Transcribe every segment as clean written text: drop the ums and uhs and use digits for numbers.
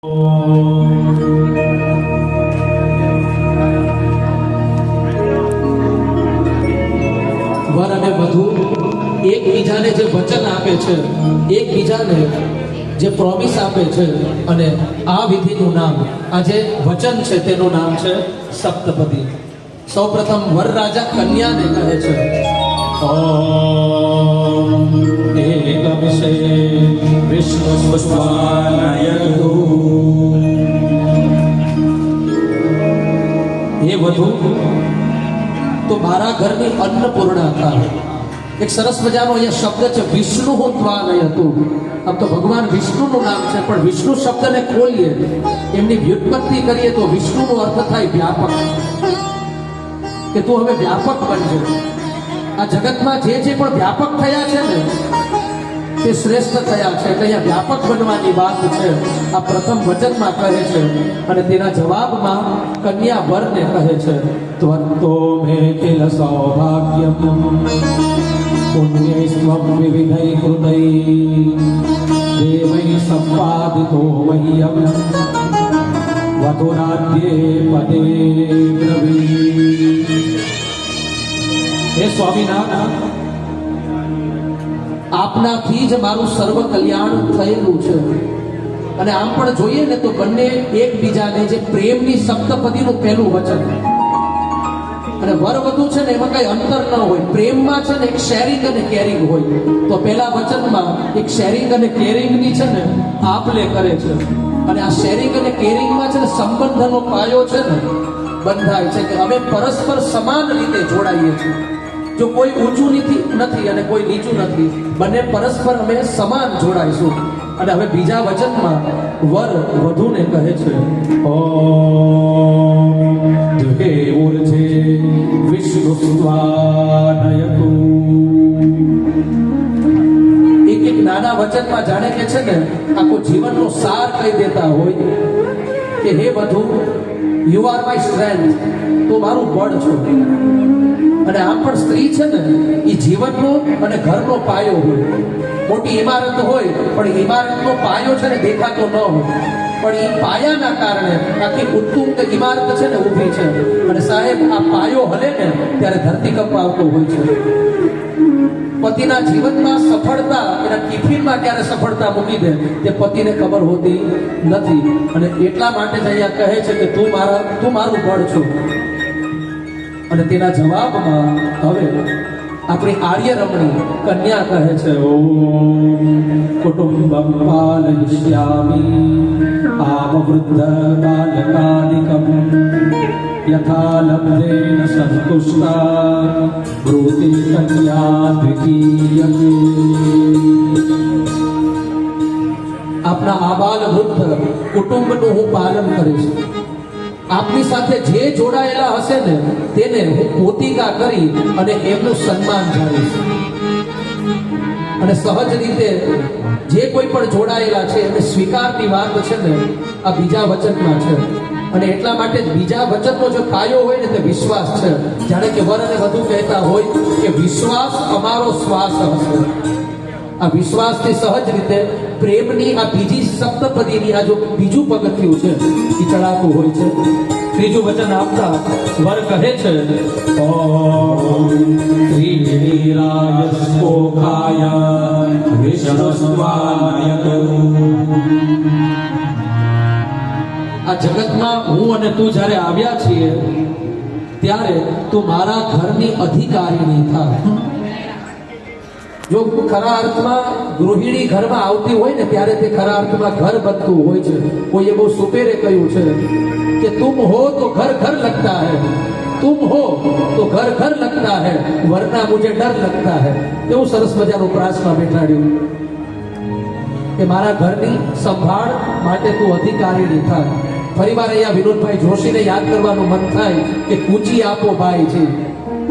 વર અને વધુ એકબીજાને જે વચન આપે છે, એકબીજાને જે પ્રોમિસ આપે છે, અને આ વિધિનું નામ, આ જે વચન છે તેનું નામ છે સપ્તપદી. સૌપ્રથમ વરરાજા કન્યાને કહે છે ઓમ એકમશે વિષ્ણુ સ્વસ્વાનયતુ. હે વધુ, તો મારા ઘરની અન્નપૂર્ણા થાય. એક સરસ મજાનો અહીંયા શબ્દ છે વિષ્ણુ ત્વાનયતુ. આમ તો ભગવાન વિષ્ણુનું નામ છે, પણ વિષ્ણુ શબ્દને ખોલીએ, એમની વ્યુત્પત્તિ કરીએ તો વિષ્ણુનો અર્થ થાય વ્યાપક. કે તું હવે વ્યાપક બનજે. આ જગતમાં જે પણ વ્યાપક થયા છે ને તે શ્રેષ્ઠ થયા છે. એટલે અહીંયા વ્યાપક બનવાની વાત છે, આ પ્રથમ વચનમાં કહે છે. અને તેના જવાબમાં કન્યા વરને કહે છે ત્વત્તો મે કિલ સૌભાગ્યમ પુણ્યૈસ્ત્વં વિવિધૈ કૃતૈ દેવૈ સંપાદિતો મહ્યમ વધુરાધ્યે પદે બ્રવી. હે સ્વામિનારાયણ, આપનાથી જ મારું સર્વ કલ્યાણ થયેલું છે. અને આમ પણ જોઈએ ને તો બંને એકબીજાને જે પ્રેમની સપ્તપદીનું પહેલું વચન, અને વર વધુ છે ને એમાં કઈ અંતર ન હોય. પ્રેમમાં છે ને એક શેરિંગ અને કેરિંગ હોય. તો પહેલા વચનમાં એક શેરિંગ અને કેરિંગની છે ને આપલે કરે છે. અને આ શેરિંગ અને કેરિંગમાં છે ને સંબંધનો પાયો છે ને બંધાય છે કે અમે પરસ્પર સમાન રીતે જોડાઈએ છીએ. જો કોઈ ઊંચું નથી અને કોઈ નીચું નથી, બંને પરસ્પર અમે સમાન જોડાઈશું. અને હવે બીજા વચનમાં વર વધુને કહે છે ઓમ દ્વે ઉર્જે વિષ્ણુ સ્વાનયતુ. એક નાના વચનમાં જાણે કે છે ને આખો જીવનનો સાર કહી દેતા હોય કે હે વધુ, યુ આર માય સ્ટ્રેન્થ, તો મારું બળ છો. અને આમ પણ સ્ત્રી છે ને એ જીવનનો અને ઘરનો પાયો હોય. મોટી ઇમારત હોય પણ ઇમારતનો પાયો છે ને દેખાતો ન હોય, પણ એ પાયાના કારણે આખી ઉત્તુંગ ઇમારત છે ને ઊભી છે. અને સાહેબ, આ પાયો હલે ને ત્યારે ધરતીકંપ આવતો હોય છે. પતિના જીવનમાં સફળતા એના ટિફિનમાં ક્યારે સફળતા મૂકી દે તે પતિને ખબર હોતી નથી. અને એટલા માટે જ અહીંયા કહે છે કે તું મારું બળ છો. અને તેના જવાબમાં હવે આપણી આર્ય રમણી કન્યા કહે છે ઓમ કુટુંબમ પાલયિષ્યામિ આવવૃદ્ધ બાલકાદિકમ યથા લબ્ધેન સંતુષ્ટા બ્રૂતિ કન્યા દ્વિતીયકે. આપના આબાલ વૃદ્ધ કુટુંબનું હું પાલન કરીશ. આપની સાથે જે જોડાયેલા હશે ને તેને હું પોતિકા કરી અને એમનું સન્માન જાણીશ. અને સહજ રીતે જે કોઈ પણ જોડાયેલા છે એને સ્વીકારની વાત છે ને આ બીજા વચનમાં છે. અને એટલા માટે જ બીજા વચનનો જે પાયો હોય ને તે વિશ્વાસ છે. જાણે કે વર અને વધુ કહેતા હોય કે વિશ્વાસ અમારો શ્વાસ હશે. આ વિશ્વાસથી સહજ રીતે પ્રેમની આ બીજી સપ્તપદીની આ જો બીજું પગથિયું છે એ ચડાતું હોય છે. ત્રીજું વચન આપતા વર કહે છે ઓમ ત્રિવીરાય સ્પોખાય વિષ્ણુ સ્વાનયતુ. આ જગતમાં હું અને તું જ્યારે આવ્યા છીએ ત્યારે તું મારા ઘરની અધિકારીની થાય. જો ખરા અર્થમાં ગૃહિણી ઘરમાં આવતી હોય ને ત્યારે તે ખરા અર્થમાં ઘર બનતું હોય છે. કોઈએ બહુ સુપેરે કહ્યું છે કે તુમ હો તો ઘર ઘર લગતા હૈ, તુમ હો તો ઘર ઘર લગતા હૈ, વરના મુજે ડર લગતા હૈ. એવું સરસ મજાનું પ્રાસમાં બેઠાડ્યું કે મારા ઘરની સંભાળ માટે તું અધિકારીની થાય. ફરીવાર અહીંયા વિનોદભાઈ જોશીને યાદ કરવાનું મન થાય કે કૂચી આપો બાઈજી.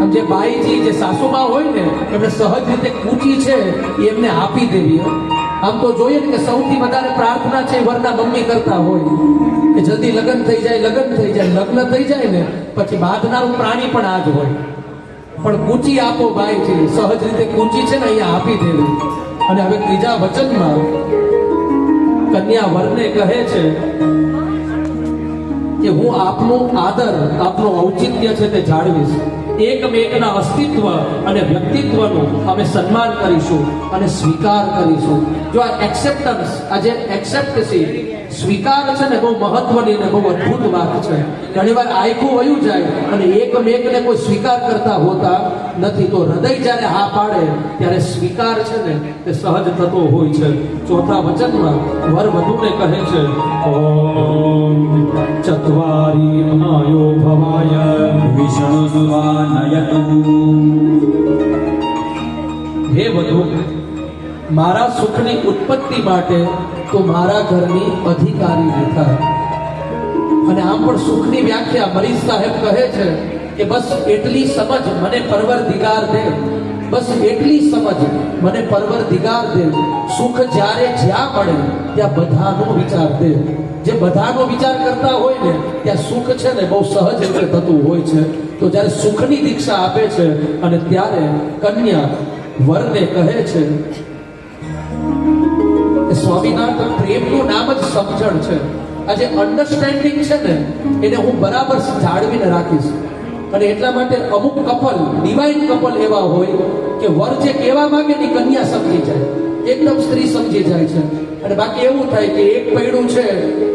આમ જે બાઈજી જે સાસુમાં હોય ને એમને સહજ રીતે કૂચી છે એ એમને આપી દેવી. આમ તો જોઈએ ને કે સૌથી વધારે પ્રાર્થના છે વરના મમ્મી કરતા હોય કે જલ્દી લગ્ન થઈ જાય. લગ્ન થઈ જાય ને પછી બાંધનારું પ્રાણી પણ આ જ હોય. પણ કૂચી આપો બાઈજી, સહજ રીતે કૂચી છે ને અહીંયા આપી દેવી. અને હવે ત્રીજા વચનમાં કન્યા વરને કહે છે કે હું આપનું આદર, આપનું ઔચિત્ય છે તે જાળવીશ. એકમેકના અસ્તિત્વ અને વ્યક્તિત્વનું અમે સન્માન કરીશું અને સ્વીકાર કરીશું. જો આ એક્સેપ્ટન્સ, આ જે એક્સેપ્ટસી, સ્વીકાર છે ને, બહુ મહત્વની ને બહુ અદ્ભુત વાત છે. ઘણીવાર આયખું વયું જાય અને એકમેકને કોઈ સ્વીકાર કરતા હોતા નથી. તો હૃદય જ્યારે હા પાડે ત્યારે સ્વીકાર છે ને તે સહજ થતો હોય છે. ચોથા વચનમાં વર વધુને કહે છે, ઓમ ચત્વારી આયો ભવાય વિષ્ણુ સુવાનયતુ. હે વધુ, મારા સુખની ઉત્પત્તિ માટે તો મારા ઘરની અધિકારી થાય. અને આમ પણ સુખની વ્યાખ્યા મરીઝ સાહેબ કહે છે કે બસ એટલી સમજ મને પરવરદિગાર દે, બસ એટલી સમજ મને પરવરદિગાર દે. સુખ જ્યારે જ્યાં મળે ત્યાં બધાનો વિચાર દે. જે બધાનો વિચાર કરતા હોય ને ત્યાં સુખ છે ને બહુ સહજ રીતે થતું હોય છે. તો જ્યારે સુખની દીક્ષા આપે છે અને ત્યારે કન્યા વરને કહે છે કે સ્વામિનારાયણ પ્રેમનું નામ જ સમજણ છે. આ જે અન્ડરસ્ટેન્ડિંગ છે ને એને હું બરાબર જાળવીને રાખીશ. અને એટલા માટે અમુક કપલ, ડિવાઇન કપલ એવા હોય કે વર જે કહેવા માંગે ને કન્યા સમજી જાય, એકદમ સ્ત્રી સમજી જાય છે. અને બાકી એવું થાય કે એક પૈડું છે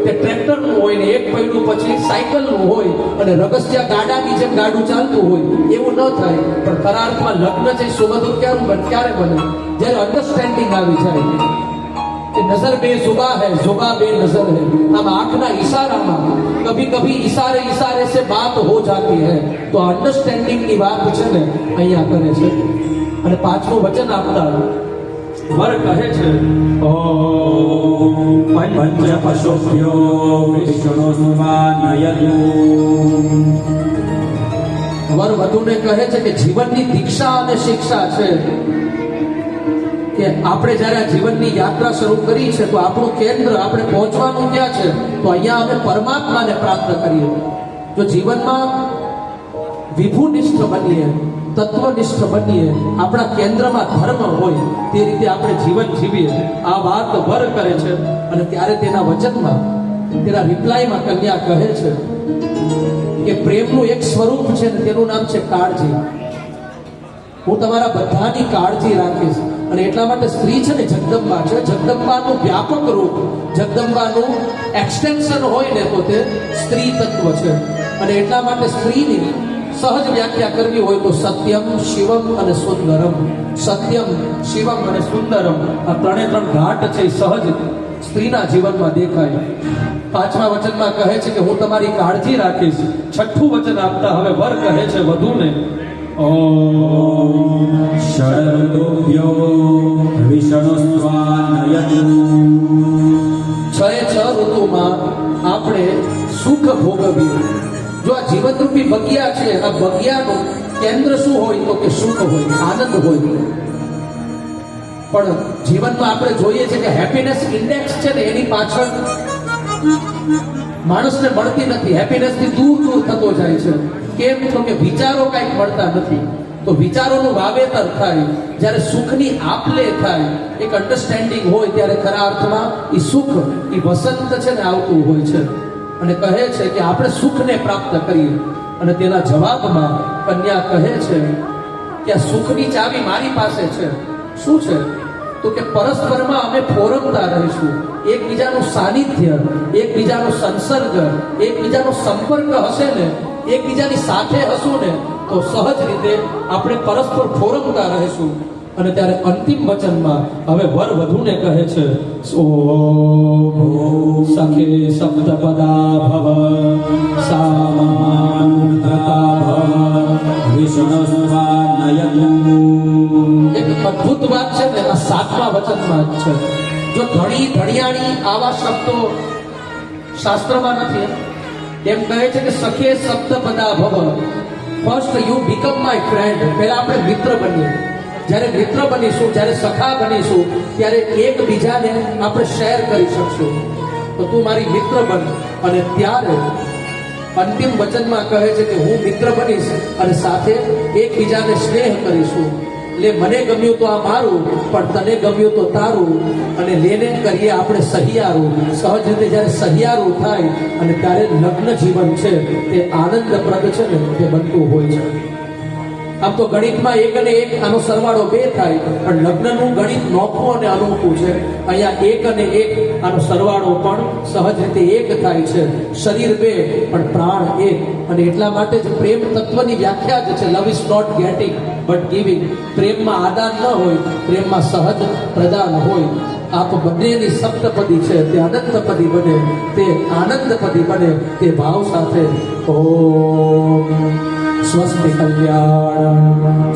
તે ટ્રેક્ટરનું હોય ને એક પૈડું પછી સાયકલનું હોય અને રગસિયા ગાડાની જેમ ગાડું ચાલતું હોય, એવું ન થાય. પણ ખરા અર્થમાં લગ્ન છે સુગંધ ક્યારે બને? જ્યારે અન્ડરસ્ટેન્ડિંગ આવી જાય कि नजर बेजुबा है, जुबा बेनजर है. हम आंखना इशाराમાં कभी कभी इशारे इशारे से बात हो जाती है. तो अंडरस्टेન્ડિંગ ની વાત છે ને અહીંયા કરે છે. અને પાંચમું વચન આપતા વર કહે છે, ઓમ પંચ પશુભ્યો વિષ્ણુ સુવાનયતુ. વર વધુને કહે છે કે જીવનની દીક્ષા અને શિક્ષા છે કે આપણે જ્યારે આ જીવનની યાત્રા શરૂ કરી છે તો આપણું કેન્દ્ર, આપણે પહોંચવાનું ક્યાં છે? તો અહીંયા અમે પરમાત્માને પ્રાપ્ત કરીએ. જો જીવનમાં વિભુનિષ્ઠ બનીએ, તત્વનિષ્ઠ બનીએ, આપણા કેન્દ્રમાં ધર્મ હોય તે રીતે આપણે જીવન જીવીએ. આ વાત વર કરે છે. અને ત્યારે તેના વચનમાં, તેના રિપ્લાયમાં કન્યા કહે છે કે પ્રેમનું એક સ્વરૂપ છે ને તેનું નામ છે કાળજી. હું તમારા બધાની કાળજી રાખીશ. અને એટલા માટે સ્ત્રી છે ને જગદંબા છે. જગદંબાનું વ્યાપક રૂપ, જગદંબાનું એક્સટેન્શન હોય ને તો તે સ્ત્રી તત્વ છે. અને એટલા માટે સ્ત્રીની સહજ વ્યાખ્યા કરવી હોય તો સત્યમ, શિવમ અને સુંદરમ. સત્યમ, શિવમ અને સુંદરમ, આ ત્રણે ત્રણ ઘાટ છે એ સહજ સ્ત્રીના જીવનમાં દેખાય. પાંચમા વચનમાં કહે છે કે હું તમારી કાળજી રાખીશ. છઠ્ઠું વચન આપતા હવે વર કહે છે વધુને, ઓમ શરદોભ્યો વિષ્ણુ સુવાનયતુ. છ ઋતુમાં આપણે સુખ ભોગવીએ. જો આ જીવનરૂપી બગિયા છે, આ બગિયાનું કેન્દ્ર શું હોય તો કે સુખ હોય, આનંદ હોય. પણ જીવનમાં આપણે જોઈએ છે કે હેપીનેસ ઇન્ડેક્સ છે ને એની પાછળ માણસને મળતી નથી. હેપીનેસથી દૂર દૂર થતો જાય છે. કેમ? તો કે વિચારો કંઈક મળતા નથી. તો વિચારોનું વાવેતર થાય, જ્યારે સુખની આપલે થાય, એક અન્ડરસ્ટેન્ડિંગ હોય ત્યારે ખરા અર્થમાં એ સુખ, એ વસંત છે ને આવતું હોય છે. અને કહે છે કે આપણે સુખને પ્રાપ્ત કરીએ. અને તેના જવાબમાં કન્યા કહે છે કે આ સુખની ચાવી મારી પાસે છે. શું છે? તો કે પરસ્પરમાં અમે ફોરમતા રહીશું. એકબીજાનું સાનિધ્ય, એકબીજાનો સંસર્ગ, એકબીજાનો સંપર્ક હશે ને, એકબીજાની સાથે હશું ને તો સહજ રીતે આપણે પરસ્પર ફોરમતા રહીશું. અને ત્યારે અંતિમ વચનમાં હવે વર વધુને કહે છે, ઓમ સખે સપ્તપદા ભવ સામાનતા ભવ વિષ્ણુ સુવાનયતુ. એક અદ્ભુત વાત છે ને આ સાતમા વચનમાં જ છે. જો ધણી ધણિયાણી આવા શબ્દો શાસ્ત્રમાં નથી. એમ કહે છે કે સખે સપ્તપદા ભવ. First you become my friend. પહેલા આપણે મિત્ર બનીએ. જ્યારે મિત્ર બનીશું, જ્યારે સખા બનીશું ત્યારે એકબીજાને આપણે શેર કરી શકશું. તો તું મારી મિત્ર બન. અને ત્યારે અંતિમ વચનમાં કહે છે કે હું મિત્ર બનીશ અને સાથે એકબીજાને સ્નેહ કરીશું. લે મને ગમ્યું તો આ મારું, પણ તને ગમ્યું તો તારું, અને લેને કરીએ આપણે સહિયારું. સહજ રીતે જ્યારે સહિયારું થાય અને ત્યારે લગ્ન જીવન છે તે આનંદપ્રદ છે ને તે બનતું હોય છે. આમ તો ગણિતમાં 1 અને 1 આનો સરવાળો 2 થાય, પણ લગ્નનું ગણિત નોખું અને અનોખું છે. અહીંયા 1 અને 1 આનો સરવાળો પણ સહજ રીતે 1 થાય છે. શરીર 2 પણ પ્રાણ 1. અને એટલા માટે જ પ્રેમ તત્વની વ્યાખ્યા જ છે love is not getting but giving. પ્રેમમાં આદાન ન હોય, પ્રેમમાં સહજ પ્રદાન હોય. આપ બંનેની સપ્તપદી છે તે અનંતપદી બને, તે આનંદપદી બને, તે ભાવ સાથે ઓમ સ્વસ્તિ કલ્યાણ.